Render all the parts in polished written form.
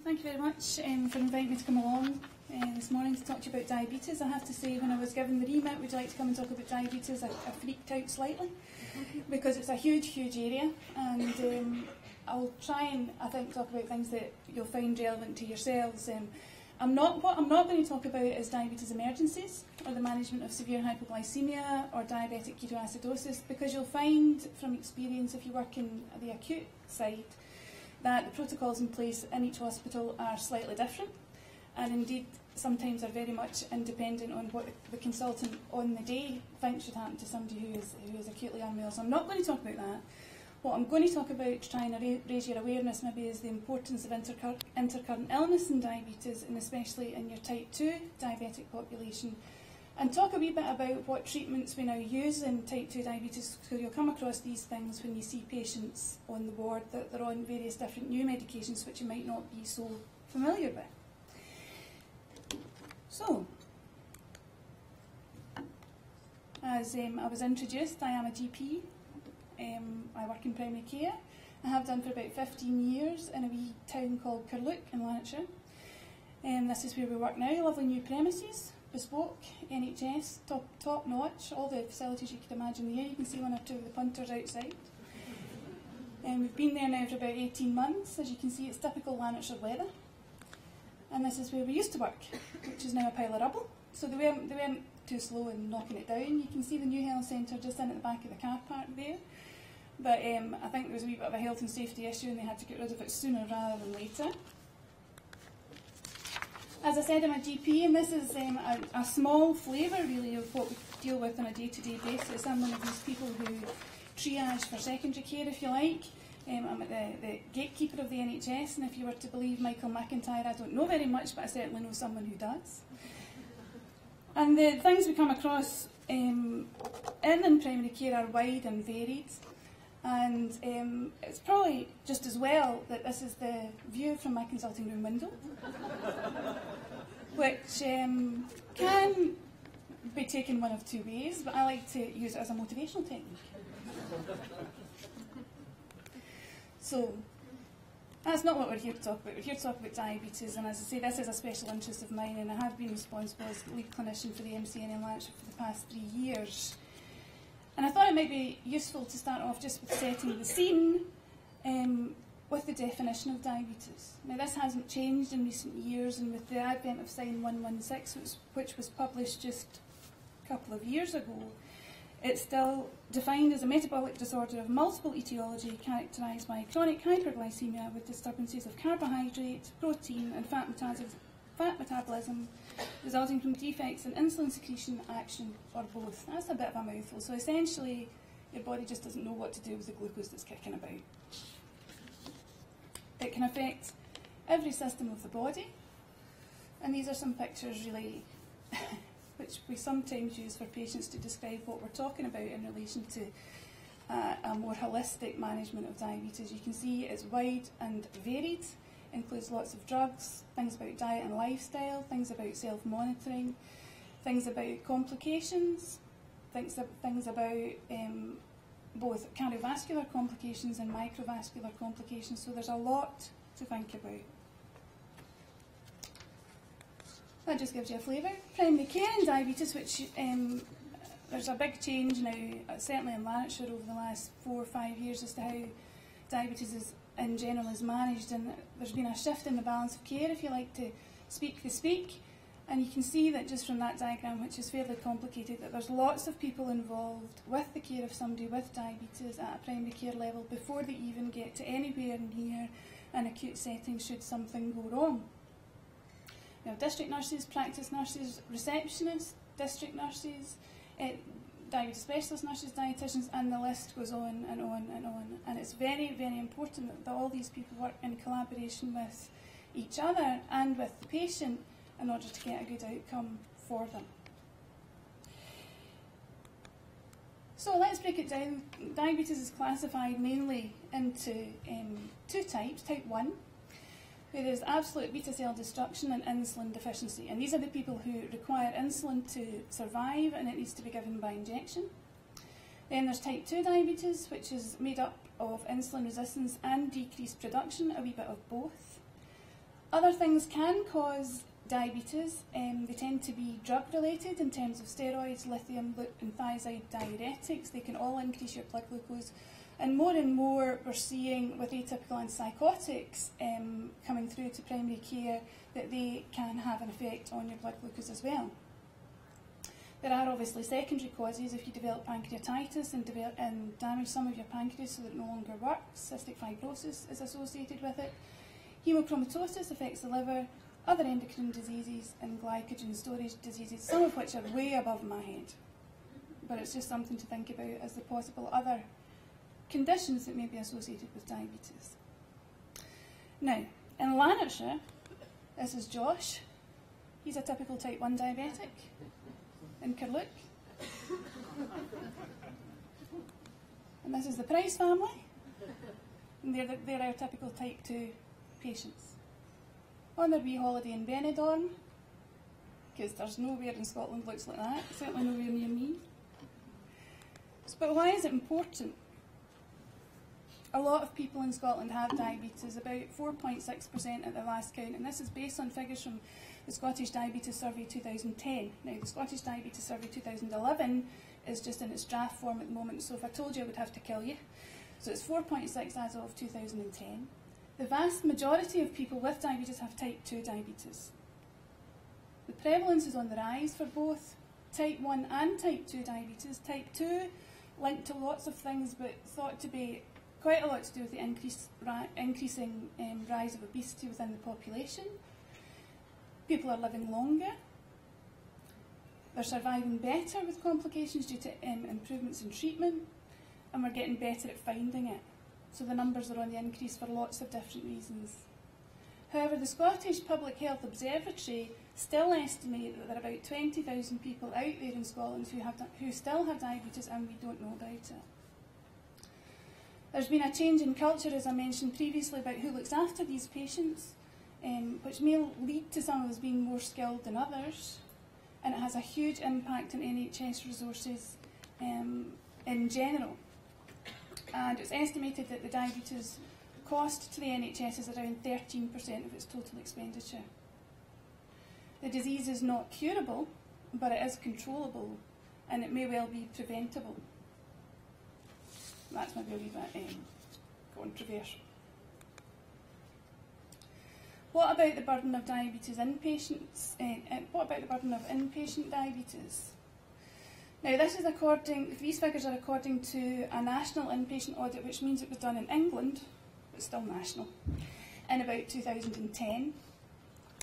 Thank you very much for inviting me to come along this morning to talk to you about diabetes. I have to say, when I was given the remit, would you like to come and talk about diabetes, I freaked out slightly because it's a huge, huge area, and I'll try and, I think, talk about things that you'll find relevant to yourselves. What I'm not going to talk about is diabetes emergencies or the management of severe hypoglycemia or diabetic ketoacidosis, because you'll find from experience, if you work in the acute side, that the protocols in place in each hospital are slightly different, and indeed sometimes are very much independent on what the consultant on the day thinks should happen to somebody who is acutely unwell. So I'm not going to talk about that. What I'm going to talk about, to try and raise your awareness maybe, is the importance of intercurrent illness in diabetes, and especially in your type 2 diabetic population, and talk a wee bit about what treatments we now use in type 2 diabetes, because you'll come across these things when you see patients on the ward, that they're on various different new medications which you might not be so familiar with. So, as I was introduced, I am a GP. I work in primary care. I have done for about 15 years in a wee town called Carluke in Lanarkshire. This is where we work now, lovely new premises, bespoke, NHS, top notch, all the facilities you could imagine there. You can see one or two of the punters outside. We've been there now for about 18 months. As you can see, it's typical Lanarkshire weather. And this is where we used to work, which is now a pile of rubble. So they weren't too slow in knocking it down. You can see the new health centre just in at the back of the car park there. But I think there was a wee bit of a health and safety issue, and they had to get rid of it sooner rather than later. As I said, I'm a GP, and this is a small flavour really of what we deal with on a day-to-day basis. I'm one of these people who triage for secondary care, if you like. I'm the gatekeeper of the NHS, and if you were to believe Michael McIntyre, I don't know very much, but I certainly know someone who does. And the things we come across in primary care are wide and varied. And it's probably just as well that this is the view from my consulting room window, which can be taken one of two ways, but I like to use it as a motivational technique. So, that's not what we're here to talk about. We're here to talk about diabetes, and as I say, this is a special interest of mine, and I have been responsible as lead clinician for the MCN in Lanarkshire for the past 3 years. And I thought it might be useful to start off just with setting the scene with the definition of diabetes. Now, this hasn't changed in recent years, and with the advent of Sign 116, which was published just a couple of years ago, it's still defined as a metabolic disorder of multiple etiology characterised by chronic hyperglycemia with disturbances of carbohydrate, protein and fat metabolism resulting from defects in insulin secretion, action or both. That's a bit of a mouthful. So essentially, your body just doesn't know what to do with the glucose that's kicking about. It can affect every system of the body, and these are some pictures really which we sometimes use for patients to describe what we're talking about in relation to a more holistic management of diabetes. You can see it's wide and varied, includes lots of drugs, things about diet and lifestyle, things about self-monitoring, things about complications, things about both cardiovascular complications and microvascular complications, so there's a lot to think about. That just gives you a flavour. Primary care and diabetes, which there's a big change now, certainly in Lanarkshire over the last 4 or 5 years, as to how diabetes in general is managed, and there's been a shift in the balance of care, if you like to speak the speak. And you can see that just from that diagram, which is fairly complicated, that there's lots of people involved with the care of somebody with diabetes at a primary care level before they even get to anywhere near an acute setting should something go wrong. We have district nurses, practice nurses, receptionists, district nurses, diabetes specialist nurses, dietitians, and the list goes on and on and on. And it's very, very important that all these people work in collaboration with each other and with the patient in order to get a good outcome for them. So let's break it down. Diabetes is classified mainly into two types. Type 1, where there's absolute beta cell destruction and insulin deficiency. And these are the people who require insulin to survive, and it needs to be given by injection. Then there's type 2 diabetes, which is made up of insulin resistance and decreased production, a wee bit of both. Other things can cause diabetes. They tend to be drug-related in terms of steroids, lithium, and thiazide diuretics. They can all increase your blood glucose. And more we're seeing with atypical antipsychotics coming through to primary care that they can have an effect on your blood glucose as well. There are obviously secondary causes. If you develop pancreatitis and damage some of your pancreas so that it no longer works, cystic fibrosis is associated with it. Hemochromatosis affects the liver, other endocrine diseases and glycogen storage diseases, some of which are way above my head. But it's just something to think about as the possible other conditions that may be associated with diabetes. Now, in Lanarkshire, this is Josh. He's a typical type 1 diabetic. In Carluke. And this is the Price family. And they're our typical type 2 patients. On their wee holiday in Benidorm, because there's nowhere in Scotland looks like that, certainly nowhere near me. But why is it important? A lot of people in Scotland have diabetes, about 4.6% at the last count, and this is based on figures from the Scottish Diabetes Survey 2010. Now, the Scottish Diabetes Survey 2011 is just in its draft form at the moment, so if I told you I would have to kill you. So it's 4.6 as of 2010. The vast majority of people with diabetes have type 2 diabetes. The prevalence is on the rise for both type 1 and type 2 diabetes. Type 2 linked to lots of things, but thought to be quite a lot to do with the increasing rise of obesity within the population. People are living longer. They're surviving better with complications due to improvements in treatment, and we're getting better at finding it. So the numbers are on the increase for lots of different reasons. However, the Scottish Public Health Observatory still estimate that there are about 20,000 people out there in Scotland who still have diabetes and we don't know about it. There's been a change in culture, as I mentioned previously, about who looks after these patients, which may lead to some of us being more skilled than others, and it has a huge impact on NHS resources in general. And it's estimated that the diabetes cost to the NHS is around 13% of its total expenditure. The disease is not curable, but it is controllable, and it may well be preventable. That's maybe a wee bit controversial. What about the burden of diabetes in patients? What about the burden of inpatient diabetes? Now, these figures are according to a national inpatient audit, which means it was done in England, but still national, in about 2010.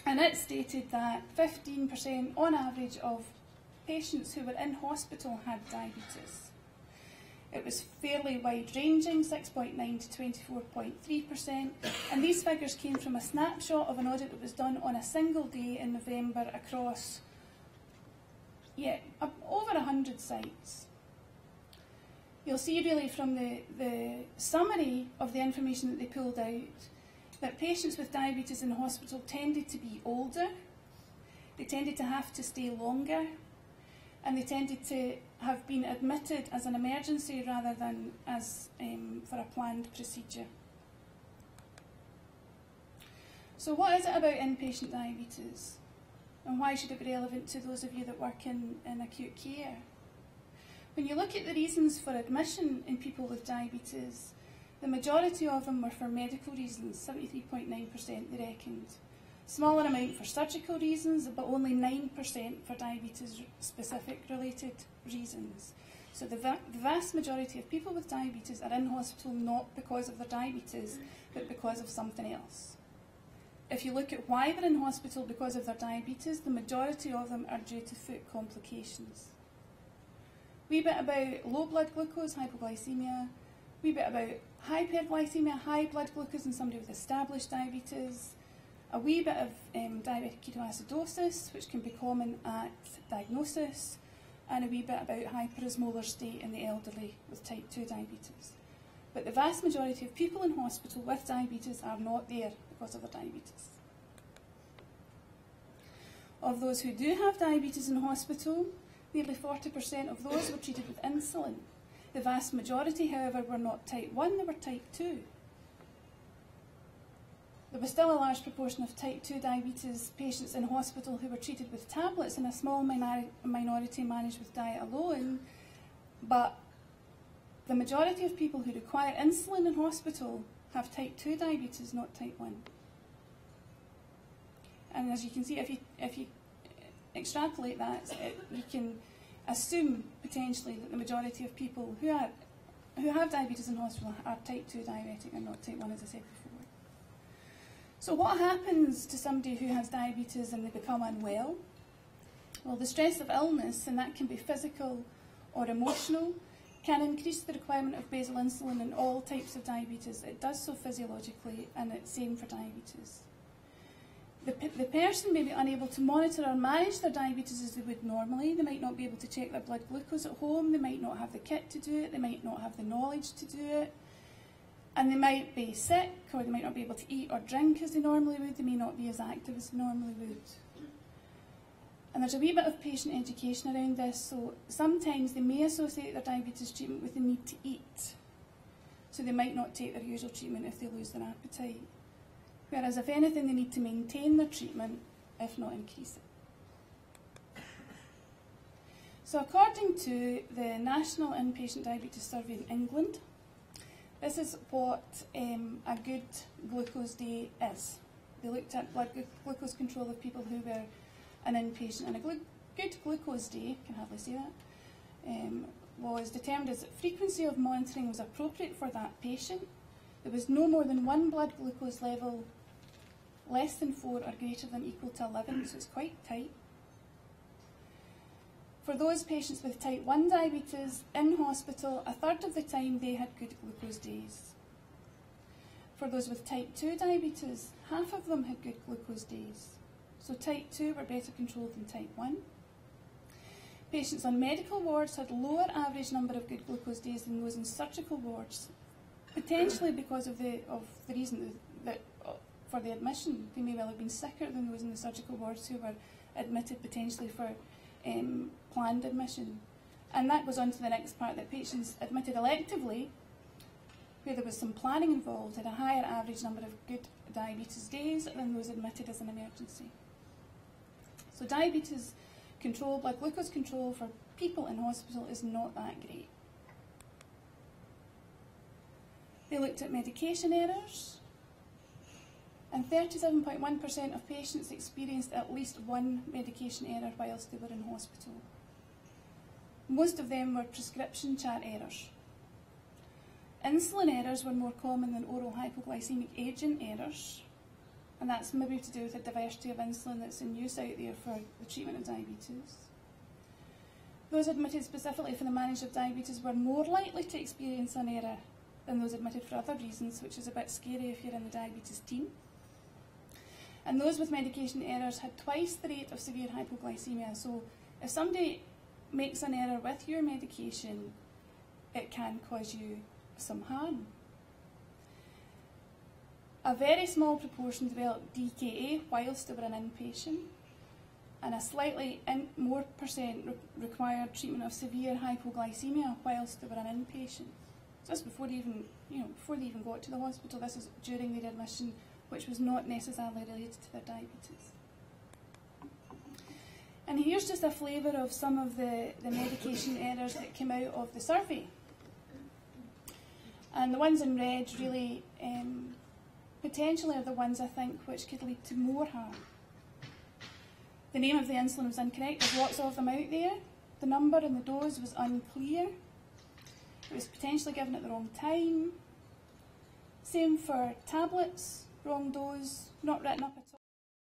And it stated that 15% on average of patients who were in hospital had diabetes. It was fairly wide-ranging, 6.9 to 24.3%, and these figures came from a snapshot of an audit that was done on a single day in November across over 100 sites. You'll see really from the summary of the information that they pulled out that patients with diabetes in hospital tended to be older, they tended to have to stay longer, and they tended to have been admitted as an emergency rather than as for a planned procedure. So what is it about inpatient diabetes? And why should it be relevant to those of you that work in acute care? When you look at the reasons for admission in people with diabetes, the majority of them were for medical reasons, 73.9% they reckoned. Smaller amount for surgical reasons, but only 9% for diabetes-specific related reasons. So the vast majority of people with diabetes are in hospital not because of their diabetes, but because of something else. If you look at why they're in hospital because of their diabetes, the majority of them are due to foot complications. Wee bit about low blood glucose, hypoglycemia. Wee bit about hyperglycemia, high blood glucose in somebody with established diabetes. A wee bit of diabetic ketoacidosis, which can be common at diagnosis, and a wee bit about hyperosmolar state in the elderly with type 2 diabetes. But the vast majority of people in hospital with diabetes are not there because of their diabetes. Of those who do have diabetes in hospital, nearly 40% of those were treated with insulin. The vast majority, however, were not type 1, they were type 2. There was still a large proportion of type 2 diabetes patients in hospital who were treated with tablets and a small minority managed with diet alone, but the majority of people who require insulin in hospital have type 2 diabetes, not type 1. And as you can see, if you extrapolate that, you can assume potentially that the majority of people who have diabetes in hospital are type 2 diabetic and not type 1, as I said before. So what happens to somebody who has diabetes and they become unwell? Well, the stress of illness, and that can be physical or emotional, can increase the requirement of basal insulin in all types of diabetes. It does so physiologically, and it's same for diabetes. The person may be unable to monitor or manage their diabetes as they would normally. They might not be able to check their blood glucose at home. They might not have the kit to do it. They might not have the knowledge to do it. And they might be sick, or they might not be able to eat or drink as they normally would. They may not be as active as they normally would. And there's a wee bit of patient education around this, so sometimes they may associate their diabetes treatment with the need to eat. So they might not take their usual treatment if they lose their appetite. Whereas if anything, they need to maintain their treatment, if not increase it. So according to the National Inpatient Diabetes Survey in England, this is what a good glucose day is. They looked at blood glucose control of people who were an inpatient, and a good glucose day, I can hardly say that, was determined as frequency of monitoring was appropriate for that patient. There was no more than one blood glucose level less than 4 or greater than equal to 11, so it's quite tight. For those patients with type 1 diabetes in hospital, a third of the time they had good glucose days. For those with type 2 diabetes, half of them had good glucose days. So type 2 were better controlled than type 1. Patients on medical wards had lower average number of good glucose days than those in surgical wards, potentially because of the reason that for the admission. They may well have been sicker than those in the surgical wards who were admitted potentially for planned admission. And that goes on to the next part, that patients admitted electively, where there was some planning involved, had a higher average number of good diabetes days than those admitted as an emergency. So diabetes control, blood glucose control for people in hospital is not that great. They looked at medication errors, and 37.1% of patients experienced at least one medication error whilst they were in hospital. Most of them were prescription chart errors. Insulin errors were more common than oral hypoglycemic agent errors, and that's maybe to do with the diversity of insulin that's in use out there for the treatment of diabetes. Those admitted specifically for the management of diabetes were more likely to experience an error than those admitted for other reasons, which is a bit scary if you're in the diabetes team. And those with medication errors had twice the rate of severe hypoglycemia. So if somebody makes an error with your medication, it can cause you some harm. A very small proportion developed DKA whilst they were an inpatient, and a slightly more percent required treatment of severe hypoglycemia whilst they were an inpatient. So just before they even got to the hospital. This is during their admission, which was not necessarily related to their diabetes. And here's just a flavour of some of the medication errors that came out of the survey. And the ones in red really potentially are the ones, I think, which could lead to more harm. The name of the insulin was incorrect. There's lots of them out there. The number and the dose was unclear. It was potentially given at the wrong time. Same for tablets, wrong dose, not written up at all.